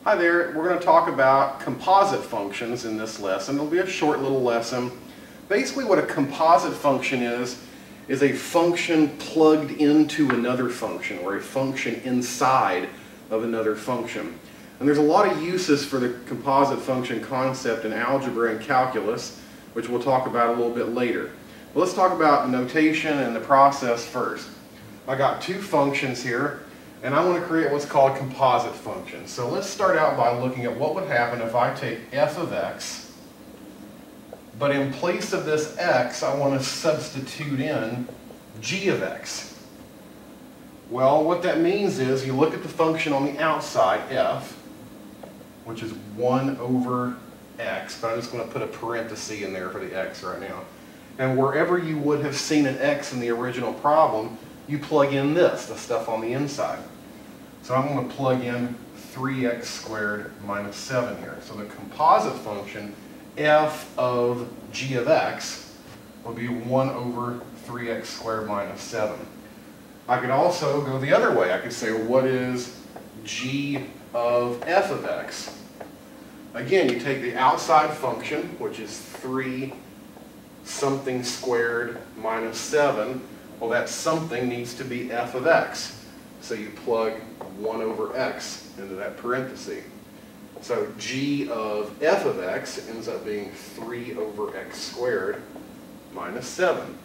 Hi there, we're going to talk about composite functions in this lesson. It'll be a short little lesson. Basically what a composite function is a function plugged into another function, or a function inside of another function. And there's a lot of uses for the composite function concept in algebra and calculus, which we'll talk about a little bit later. But let's talk about notation and the process first. I got two functions here, and I want to create what's called composite functions. So let's start out by looking at what would happen if I take f of x, but in place of this x, I want to substitute in g of x. Well, what that means is you look at the function on the outside, f, which is 1 over x, but I'm just going to put a parenthesis in there for the x right now. And wherever you would have seen an x in the original problem, you plug in this, the stuff on the inside. So I'm going to plug in 3x squared minus 7 here. So the composite function, f of g of x, will be 1 over 3x squared minus 7. I could also go the other way. I could say, what is g of f of x? Again, you take the outside function, which is 3 something squared minus 7. Well, that something needs to be f of x. So you plug 1 over x into that parenthesis. So g of f of x ends up being 3 over x squared minus 7.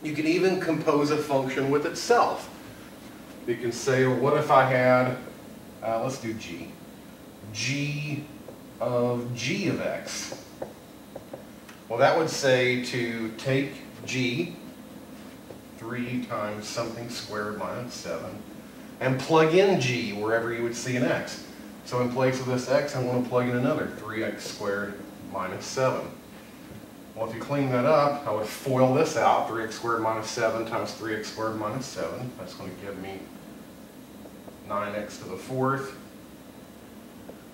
You can even compose a function with itself. You can say, well, what if I had, let's do g of g of x. Well, that would say to take g, 3 times something squared minus 7, and plug in g wherever you would see an x. So in place of this x, I want to plug in another 3x squared minus 7. Well, if you clean that up, I would FOIL this out. 3x squared minus 7 times 3x squared minus 7. That's going to give me 9x to the 4th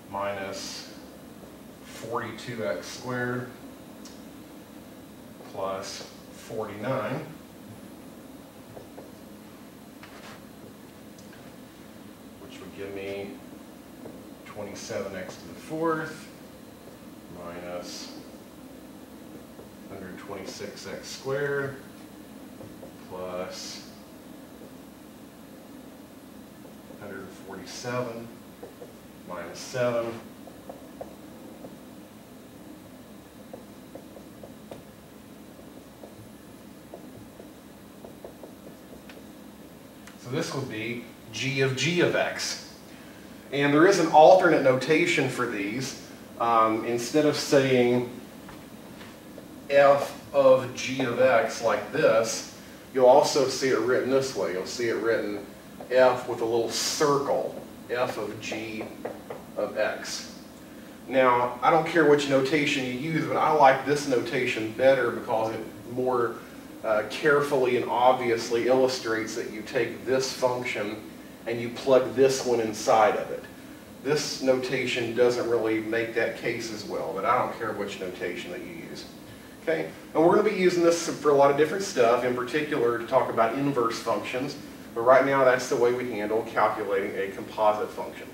minus 42x squared plus 49. Give me 27x to the 4th minus 126x squared plus 147 minus 7 . So this would be g of x. And there is an alternate notation for these. Instead of saying f of g of x like this, you'll also see it written this way. You'll see it written f with a little circle, f of g of x. Now, I don't care which notation you use, but I like this notation better because it more carefully and obviously illustrates that you take this function and you plug this one inside of it. This notation doesn't really make that case as well, but I don't care which notation that you use. Okay, and we're going to be using this for a lot of different stuff, in particular to talk about inverse functions, but right now that's the way we handle calculating a composite function.